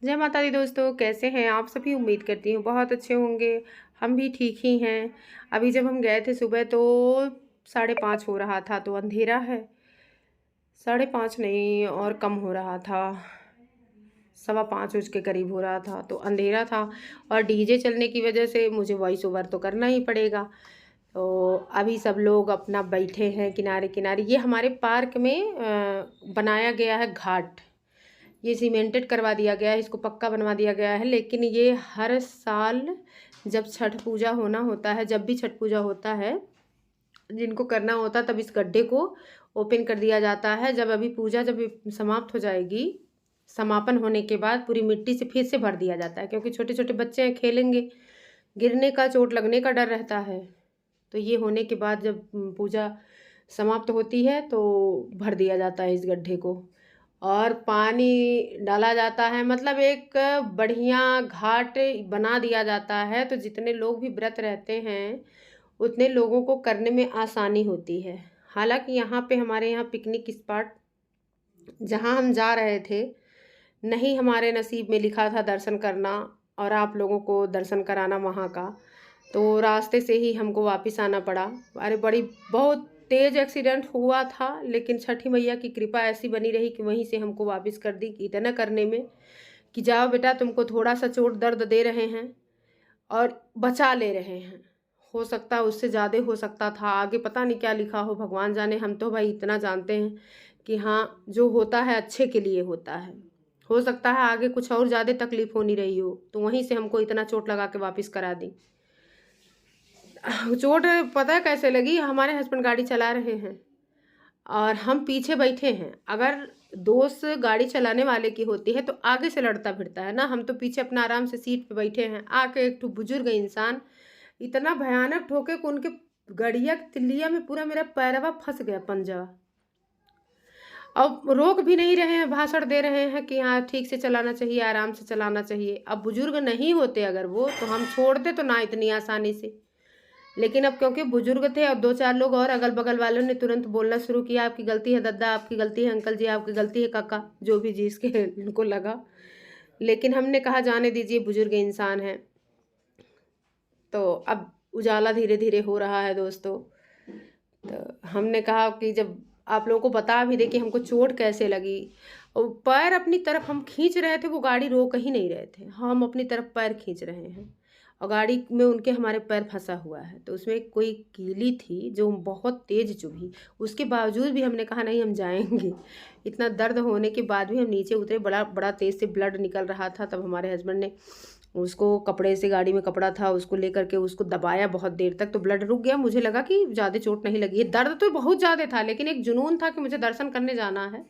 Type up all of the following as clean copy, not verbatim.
जय माता दी दोस्तों, कैसे हैं आप सभी? उम्मीद करती हूँ बहुत अच्छे होंगे। हम भी ठीक ही हैं। अभी जब हम गए थे सुबह तो 5:30 हो रहा था, तो अंधेरा है। 5:30 नहीं और कम हो रहा था, 5:15 के करीब हो रहा था, तो अंधेरा था। और डीजे चलने की वजह से मुझे वॉइस ओवर तो करना ही पड़ेगा। तो अभी सब लोग अपना बैठे हैं किनारे किनारे। ये हमारे पार्क में बनाया गया है घाट। ये सीमेंटेड करवा दिया गया है, इसको पक्का बनवा दिया गया है। लेकिन ये हर साल जब छठ पूजा होना होता है, जब भी छठ पूजा होता है, जिनको करना होता है, तब इस गड्ढे को ओपन कर दिया जाता है। जब अभी पूजा जब समाप्त हो जाएगी, समापन होने के बाद पूरी मिट्टी से फिर से भर दिया जाता है, क्योंकि छोटे छोटे बच्चे हैं, खेलेंगे, गिरने का, चोट लगने का डर रहता है। तो ये होने के बाद जब पूजा समाप्त होती है तो भर दिया जाता है इस गड्ढे को, और पानी डाला जाता है। मतलब एक बढ़िया घाट बना दिया जाता है, तो जितने लोग भी व्रत रहते हैं उतने लोगों को करने में आसानी होती है। हालांकि यहाँ पे हमारे यहाँ पिकनिक स्पॉट जहाँ हम जा रहे थे, नहीं हमारे नसीब में लिखा था दर्शन करना और आप लोगों को दर्शन कराना वहाँ का, तो रास्ते से ही हमको वापस आना पड़ा। अरे बड़ी बहुत तेज़ एक्सीडेंट हुआ था, लेकिन छठी मैया की कृपा ऐसी बनी रही कि वहीं से हमको वापस कर दी, कि इतना करने में कि जाओ बेटा, तुमको थोड़ा सा चोट दर्द दे रहे हैं और बचा ले रहे हैं। हो सकता है उससे ज़्यादा हो सकता था, आगे पता नहीं क्या लिखा हो, भगवान जाने। हम तो भाई इतना जानते हैं कि हाँ, जो होता है अच्छे के लिए होता है। हो सकता है आगे कुछ और ज़्यादा तकलीफ होनी रही हो, तो वहीं से हमको इतना चोट लगा के वापस करा दी। चोट पता है कैसे लगी? हमारे हस्बैंड गाड़ी चला रहे हैं और हम पीछे बैठे हैं। अगर दोस्त गाड़ी चलाने वाले की होती है तो आगे से लड़ता भिड़ता है ना, हम तो पीछे अपना आराम से सीट पे बैठे हैं। आके एक ठो बुजुर्ग इंसान इतना भयानक ठोके कि उनके गड़िया की तिल्लिया में पूरा मेरा पैरवा फंस गया, पंजा। अब रोक भी नहीं रहे हैं, भाषण दे रहे हैं कि हाँ ठीक से चलाना चाहिए, आराम से चलाना चाहिए। अब बुजुर्ग नहीं होते अगर वो, तो हम छोड़ते तो ना इतनी आसानी से। लेकिन अब क्योंकि बुजुर्ग थे और 2-4 लोग और अगल बगल वालों ने तुरंत बोलना शुरू किया, आपकी गलती है दादा, आपकी गलती है अंकल जी, आपकी गलती है काका, जो भी जिसके उनको लगा। लेकिन हमने कहा जाने दीजिए, बुजुर्ग इंसान हैं। तो अब उजाला धीरे धीरे हो रहा है दोस्तों। तो हमने कहा कि जब आप लोगों को बता भी दे कि हमको चोट कैसे लगी, और पैर अपनी तरफ हम खींच रहे थे, वो गाड़ी रोक ही नहीं रहे थे, हम अपनी तरफ पैर खींच रहे हैं और गाड़ी में उनके हमारे पैर फंसा हुआ है। तो उसमें कोई कीली थी जो बहुत तेज चुभी। उसके बावजूद भी हमने कहा नहीं, हम जाएंगे। इतना दर्द होने के बाद भी हम नीचे उतरे। बड़ा बड़ा तेज से ब्लड निकल रहा था। तब हमारे हस्बैंड ने उसको कपड़े से, गाड़ी में कपड़ा था, उसको लेकर के उसको दबाया बहुत देर तक, तो ब्लड रुक गया। मुझे लगा कि ज़्यादा चोट नहीं लगी है। दर्द तो बहुत ज़्यादा था, लेकिन एक जुनून था कि मुझे दर्शन करने जाना है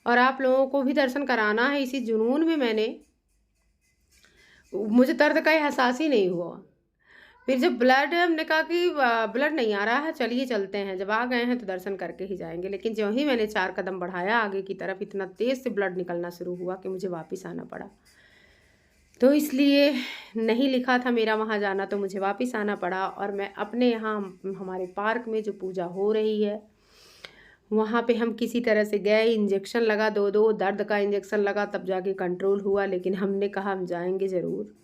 और आप लोगों को भी दर्शन कराना है। इसी जुनून में मुझे दर्द का एहसास ही नहीं हुआ। फिर जब ब्लड, हमने कहा कि ब्लड नहीं आ रहा है, चलिए चलते हैं, जब आ गए हैं तो दर्शन करके ही जाएंगे। लेकिन जो ही मैंने 4 कदम बढ़ाया आगे की तरफ, इतना तेज़ से ब्लड निकलना शुरू हुआ कि मुझे वापस आना पड़ा। तो इसलिए नहीं लिखा था मेरा वहाँ जाना, तो मुझे वापस आना पड़ा। और मैं अपने यहाँ हमारे पार्क में जो पूजा हो रही है, वहाँ पे हम किसी तरह से गए। इंजेक्शन लगा, 2-2 दर्द का इंजेक्शन लगा, तब जाके कंट्रोल हुआ। लेकिन हमने कहा हम जाएंगे ज़रूर।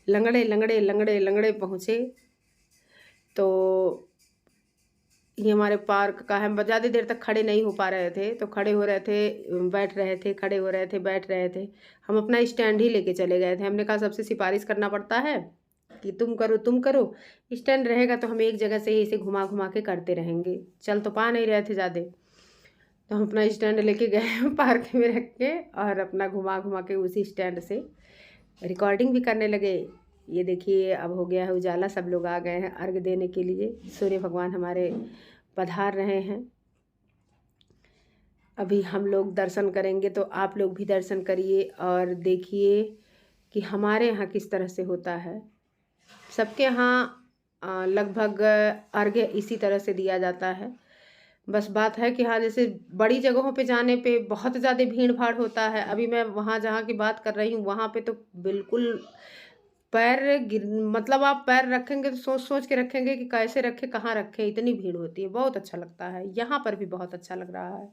लंगड़े लंगड़े लंगड़े लंगड़े पहुँचे। तो ये हमारे पार्क का है। हम ज़्यादा देर तक खड़े नहीं हो पा रहे थे, तो खड़े हो रहे थे, बैठ रहे थे, खड़े हो रहे थे, बैठ रहे थे। हम अपना स्टैंड ही लेके चले गए थे। हमने कहा सबसे सिफारिश करना पड़ता है कि तुम करो तुम करो, स्टैंड रहेगा तो हम एक जगह से ही इसे घुमा घुमा के करते रहेंगे। चल तो पा नहीं रहे थे ज़्यादा, तो हम अपना स्टैंड लेके गए पार्क में रख के, और अपना घुमा घुमा के उसी स्टैंड से रिकॉर्डिंग भी करने लगे। ये देखिए अब हो गया है उजाला, सब लोग आ गए हैं अर्घ देने के लिए। सूर्य भगवान हमारे पधार रहे हैं। अभी हम लोग दर्शन करेंगे, तो आप लोग भी दर्शन करिए और देखिए कि हमारे यहाँ किस तरह से होता है। सबके यहाँ लगभग अर्घ्य इसी तरह से दिया जाता है। बस बात है कि हाँ, जैसे बड़ी जगहों पे जाने पे बहुत ज़्यादा भीड़ भाड़ होता है। अभी मैं वहाँ जहाँ की बात कर रही हूँ, वहाँ पे तो बिल्कुल पैर गिर, मतलब आप पैर रखेंगे तो सोच सोच के रखेंगे कि कैसे रखें, कहाँ रखें, इतनी भीड़ होती है। बहुत अच्छा लगता है, यहाँ पर भी बहुत अच्छा लग रहा है।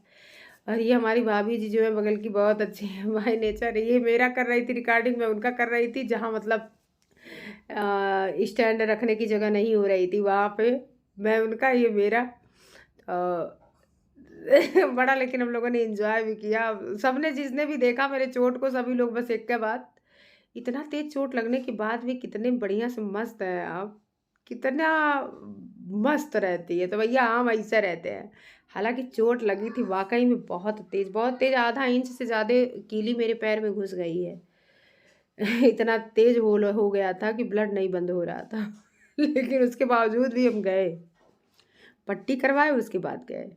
और ये हमारी भाभी जी जो है बगल की, बहुत अच्छी है बाय नेचर। ये मेरा कर रही थी रिकॉर्डिंग, मैं उनका कर रही थी, जहाँ मतलब स्टैंड रखने की जगह नहीं हो रही थी वहाँ पे मैं उनका, ये मेरा। अ, बड़ा लेकिन हम लोगों ने एंजॉय भी किया। सबने जिसने भी देखा मेरे चोट को, सभी लोग बस एक के बाद, इतना तेज चोट लगने के बाद भी कितने बढ़िया से मस्त हैं आप, कितना मस्त रहती है। तो भैया हम ऐसे रहते हैं। हालांकि चोट लगी थी वाकई में बहुत तेज, बहुत तेज, आधा इंच से ज़्यादा कीली मेरे पैर में घुस गई है। इतना तेज हो गया था कि ब्लड नहीं बंद हो रहा था। लेकिन उसके बावजूद भी हम गए, पट्टी करवाए, उसके बाद गए,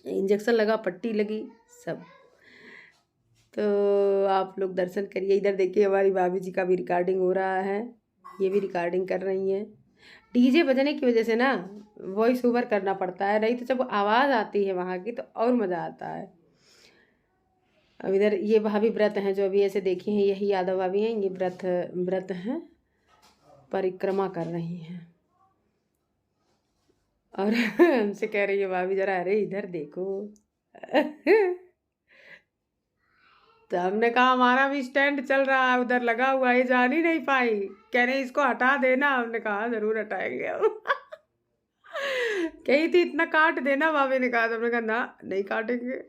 इंजेक्शन लगा, पट्टी लगी, सब। तो आप लोग दर्शन करिए। इधर देखिए हमारी भाभी जी का भी रिकॉर्डिंग हो रहा है, ये भी रिकॉर्डिंग कर रही हैं। डीजे बजने की वजह से ना वॉइस ओवर करना पड़ता है, नहीं तो जब आवाज़ आती है वहाँ की तो और मज़ा आता है। अब इधर ये भाभी व्रत हैं, जो अभी ऐसे देखी हैं, यही यादव भाभी हैं, ये व्रत हैं, परिक्रमा कर रही हैं। और हमसे कह रही है भाभी जरा, अरे इधर देखो। तो हमने कहा हमारा भी स्टैंड चल रहा है, उधर लगा हुआ है, जान ही नहीं पाई। कह रहे इसको हटा देना। हमने कहा जरूर हटाएंगे हम। कही थी इतना काट देना, भाभी ने कहा। तो हमने कहा ना, नहीं काटेंगे।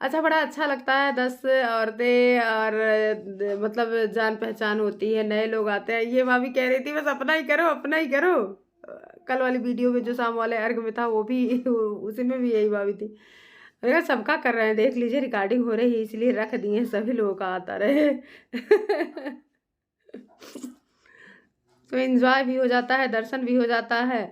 अच्छा, बड़ा अच्छा लगता है, 10 औरतें और मतलब जान पहचान होती है, नए लोग आते हैं। ये भाभी कह रही थी बस अपना ही करो, अपना ही करो। कल वाली वीडियो में जो शाम वाले अर्घ में था, वो भी उसी में भी यही भाभी थी। मैंने कहा सबका कर रहे हैं, देख लीजिए रिकॉर्डिंग हो रही है, इसलिए रख दिए हैं, सभी लोगों का आता रहे। तो एंजॉय भी हो जाता है, दर्शन भी हो जाता है।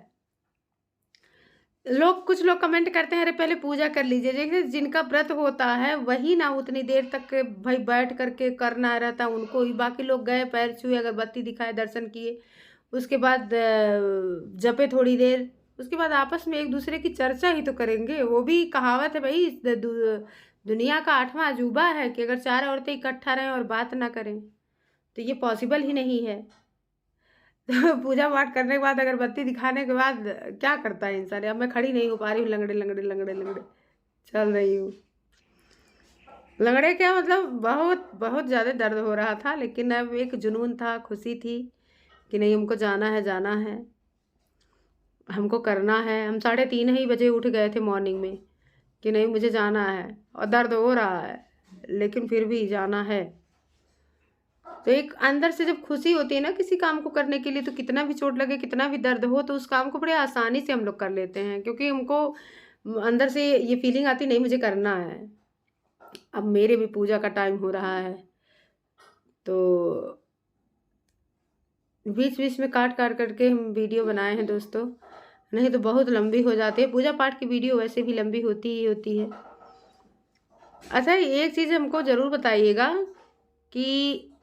कुछ लोग कमेंट करते हैं, अरे पहले पूजा कर लीजिए। देखिए जिनका व्रत होता है वही ना उतनी देर तक भाई बैठ करके करना रहता उनको ही। बाकी लोग गए, पैर छुए, अगरबत्ती दिखाए, दर्शन किए, उसके बाद जपे थोड़ी देर, उसके बाद आपस में एक दूसरे की चर्चा ही तो करेंगे। वो भी कहावत है भाई, दुनिया का 8वां अजूबा है कि अगर 4 औरतें इकट्ठा रहें और बात ना करें तो ये पॉसिबल ही नहीं है। तो पूजा पाठ करने के बाद, अगरबत्ती दिखाने के बाद क्या करता है इंसान। अब मैं खड़ी नहीं हो पा रही हूँ, लंगड़े लंगड़े लंगड़े लंगड़े चल रही हूँ। लंगड़े क्या मतलब, बहुत बहुत ज़्यादा दर्द हो रहा था, लेकिन अब एक जुनून था, खुशी थी कि नहीं हमको जाना है, जाना है, हमको करना है। हम 3:30 ही बजे उठ गए थे मॉर्निंग में कि नहीं मुझे जाना है, और दर्द हो रहा है लेकिन फिर भी जाना है। तो एक अंदर से जब खुशी होती है ना किसी काम को करने के लिए, तो कितना भी चोट लगे, कितना भी दर्द हो, तो उस काम को बड़े आसानी से हम लोग कर लेते हैं, क्योंकि हमको अंदर से ये फीलिंग आती नहीं मुझे करना है। अब मेरे भी पूजा का टाइम हो रहा है, तो बीच बीच में काट काट करके हम वीडियो बनाए हैं दोस्तों, नहीं तो बहुत लंबी हो जाती है। पूजा पाठ की वीडियो वैसे भी लंबी होती ही होती है। अच्छा, एक चीज़ हमको ज़रूर बताइएगा कि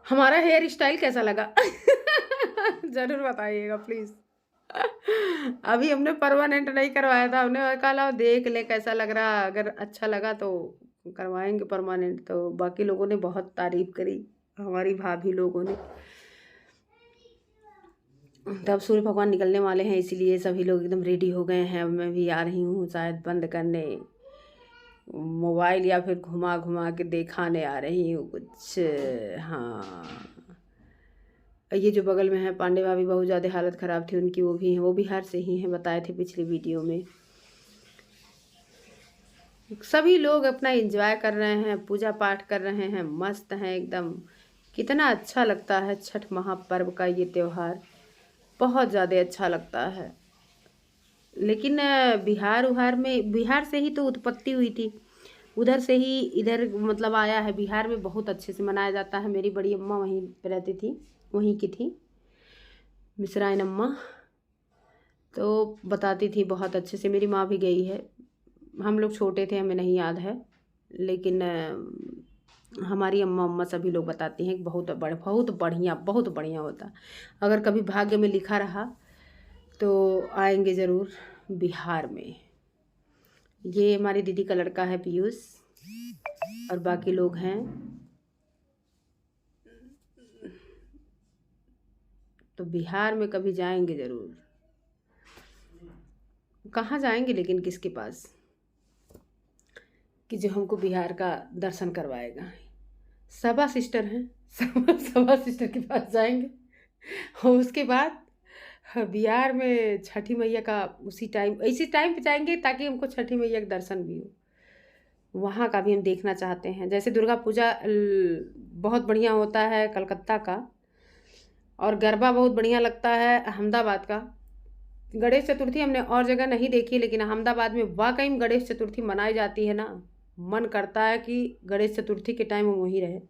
हमारा हेयर स्टाइल कैसा लगा। ज़रूर बताइएगा प्लीज़। अभी हमने परमानेंट नहीं करवाया था, हमने कहा देख ले कैसा लग रहा, अगर अच्छा लगा तो करवाएंगे परमानेंट। तो बाकी लोगों ने बहुत तारीफ करी, हमारी भाभी लोगों ने। तब सूर्य भगवान निकलने वाले हैं, इसीलिए सभी लोग एकदम रेडी हो गए हैं। मैं भी आ रही हूँ शायद बंद करने, मोबाइल या फिर घुमा घुमा के दिखाने आ रही हूँ कुछ। हाँ, ये जो बगल में है पांडे भाभी, बहुत ज़्यादा हालत ख़राब थी उनकी, वो भी हैं, वो बिहार से ही हैं, बताए थे पिछली वीडियो में। सभी लोग अपना एंजॉय कर रहे हैं, पूजा पाठ कर रहे हैं, मस्त हैं एकदम। कितना अच्छा लगता है छठ महापर्व का ये त्यौहार, बहुत ज़्यादा अच्छा लगता है। लेकिन बिहार से ही तो उत्पत्ति हुई थी, उधर से ही इधर मतलब आया है। बिहार में बहुत अच्छे से मनाया जाता है। मेरी बड़ी अम्मा वहीं पे रहती थी, वहीं की थी, मिश्राइन अम्मा, तो बताती थी बहुत अच्छे से। मेरी माँ भी गई है, हम लोग छोटे थे, हमें नहीं याद है, लेकिन हमारी अम्मा सभी लोग बताती हैं कि बहुत बढ़िया होता। अगर कभी भाग्य में लिखा रहा तो आएंगे ज़रूर बिहार में। ये हमारी दीदी का लड़का है पीयूष, और बाकी लोग हैं। तो बिहार में कभी जाएंगे ज़रूर। कहाँ जाएंगे लेकिन किसके पास कि जो हमको बिहार का दर्शन करवाएगा। सभा सिस्टर हैं, सभा सिस्टर के पास जाएंगे और उसके बाद बिहार में छठी मैया का उसी टाइम इसी टाइम पे जाएंगे ताकि हमको छठी मैया का दर्शन भी हो, वहाँ का भी हम देखना चाहते हैं। जैसे दुर्गा पूजा बहुत बढ़िया होता है कलकत्ता का, और गरबा बहुत बढ़िया लगता है अहमदाबाद का। गणेश चतुर्थी हमने और जगह नहीं देखी, लेकिन अहमदाबाद में वाकई में गणेश चतुर्थी मनाई जाती है ना, मन करता है कि गणेश चतुर्थी के टाइम हम वहीं रहे।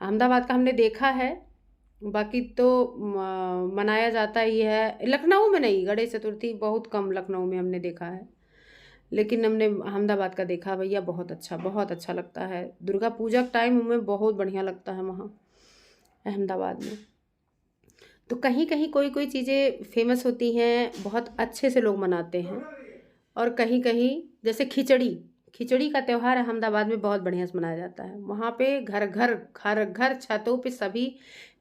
अहमदाबाद का हमने देखा है, बाकी तो मनाया जाता ही है। लखनऊ में नहीं, गणेश चतुर्थी बहुत कम लखनऊ में हमने देखा है, लेकिन हमने अहमदाबाद का देखा भैया, बहुत अच्छा लगता है। दुर्गा पूजा का टाइम हमें बहुत बढ़िया लगता है वहाँ अहमदाबाद में। तो कहीं कहीं कोई चीज़ें फेमस होती हैं, बहुत अच्छे से लोग मनाते हैं, और कहीं कहीं जैसे खिचड़ी का त्यौहार अहमदाबाद में बहुत बढ़िया से मनाया जाता है। वहाँ पे घर घर छतों पे सभी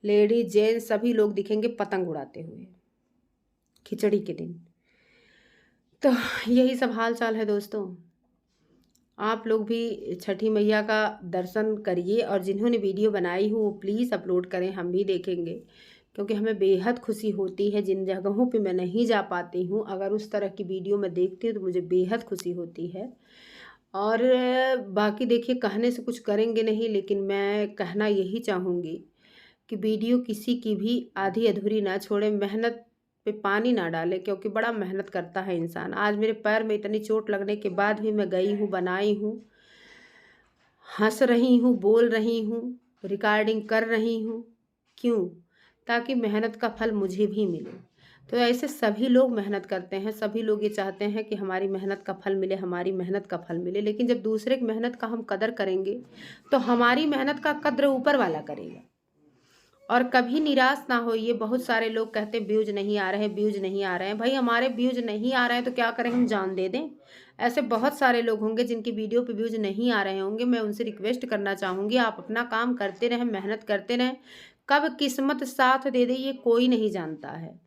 लेडीज जेंट्स सभी लोग दिखेंगे पतंग उड़ाते हुए खिचड़ी के दिन। तो यही सब हाल चाल है दोस्तों। आप लोग भी छठी मैया का दर्शन करिए, और जिन्होंने वीडियो बनाई हो वो प्लीज़ अपलोड करें, हम भी देखेंगे, क्योंकि हमें बेहद खुशी होती है। जिन जगहों पे मैं नहीं जा पाती हूँ, अगर उस तरह की वीडियो मैं देखती हूँ तो मुझे बेहद खुशी होती है। और बाकी देखिए, कहने से कुछ करेंगे नहीं, लेकिन मैं कहना यही चाहूँगी कि वीडियो किसी की भी आधी अधूरी ना छोड़े, मेहनत पे पानी ना डाले, क्योंकि बड़ा मेहनत करता है इंसान। आज मेरे पैर में इतनी चोट लगने के बाद भी मैं गई हूँ, बनाई हूँ, हंस रही हूँ, बोल रही हूँ, रिकॉर्डिंग कर रही हूँ। क्यों? ताकि मेहनत का फल मुझे भी मिले। तो ऐसे सभी लोग मेहनत करते हैं, सभी लोग ये चाहते हैं कि हमारी मेहनत का फल मिले, हमारी मेहनत का फल मिले। लेकिन जब दूसरे की मेहनत का हम कदर करेंगे तो हमारी मेहनत का कद्र ऊपर वाला करेगा। और कभी निराश ना होइए। बहुत सारे लोग कहते हैं व्यूज नहीं आ रहे, व्यूज नहीं आ रहे हैं। भाई हमारे व्यूज नहीं आ रहे हैं तो क्या करें, हम जान दे दें? ऐसे बहुत सारे लोग होंगे जिनकी वीडियो पे व्यूज नहीं आ रहे होंगे। मैं उनसे रिक्वेस्ट करना चाहूँगी, आप अपना काम करते रहें, मेहनत करते रहें। कब किस्मत साथ दे दे ये कोई नहीं जानता है।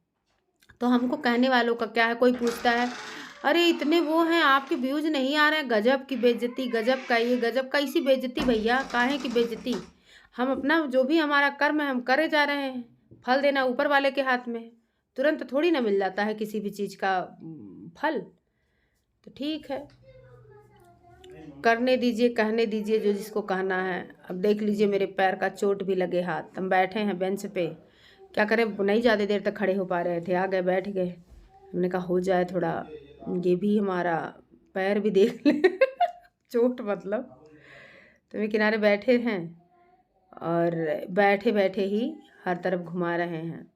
तो हमको कहने वालों का क्या है? कोई पूछता है अरे इतने वो हैं, आपके व्यूज नहीं आ रहे हैं, गजब की बेइज्जती, गजब का ये, गजब का इसी बेइज्जती भैया, काहे की बेइज्जती? हम अपना जो भी हमारा कर्म है हम करे जा रहे हैं, फल देना ऊपर वाले के हाथ में। तुरंत थोड़ी ना मिल जाता है किसी भी चीज़ का फल। तो ठीक है, करने दीजिए, कहने दीजिए जो जिसको कहना है। अब देख लीजिए मेरे पैर का चोट भी लगे हाथ, हम बैठे हैं बेंच पे, क्या करें, नहीं ज़्यादा देर तक खड़े हो पा रहे थे, आ गए बैठ गए। हमने कहा हो जाए थोड़ा, ये भी हमारा पैर भी देख ले चोट मतलब। तो वे किनारे बैठे हैं और बैठे बैठे ही हर तरफ घुमा रहे हैं।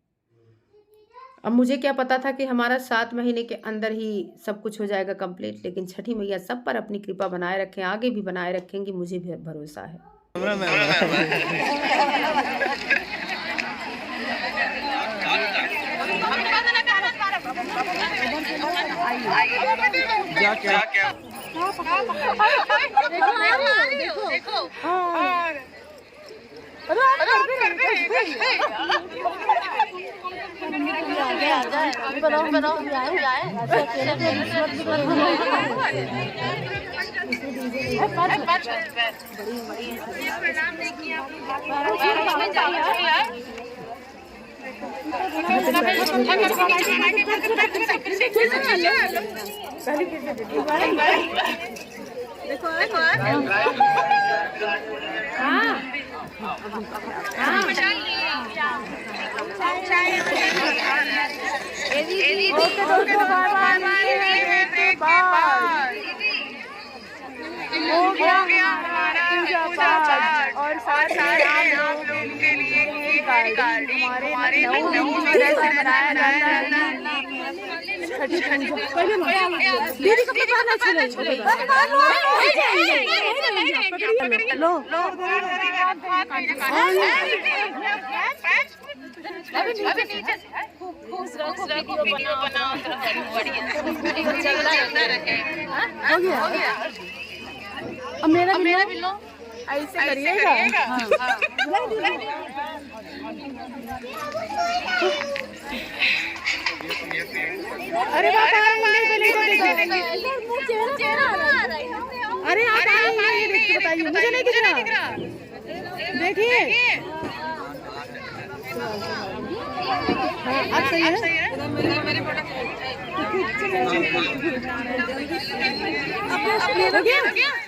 अब मुझे क्या पता था कि हमारा 7 महीने के अंदर ही सब कुछ हो जाएगा कंप्लीट, लेकिन छठी मैया सब पर अपनी कृपा बनाए रखें, आगे भी बनाए रखेंगी, मुझे भी भरोसा है। हो गया हमारा पूजा पाठ और साथ में आप लोगों के लिए हमारे लखनऊ में जैसे मनाया जाता है। दीदी को पता चले लो अभी नीचे वीडियो बनाओ बढ़िया चलता रहे। हो गया अब मेरा भी लो, ऐसे करिएगा। अरे बाबा अरे आप ये देख के बताइए, मुझे नहीं दिख रहा। देखिए हाँ अब सही है। हो गया?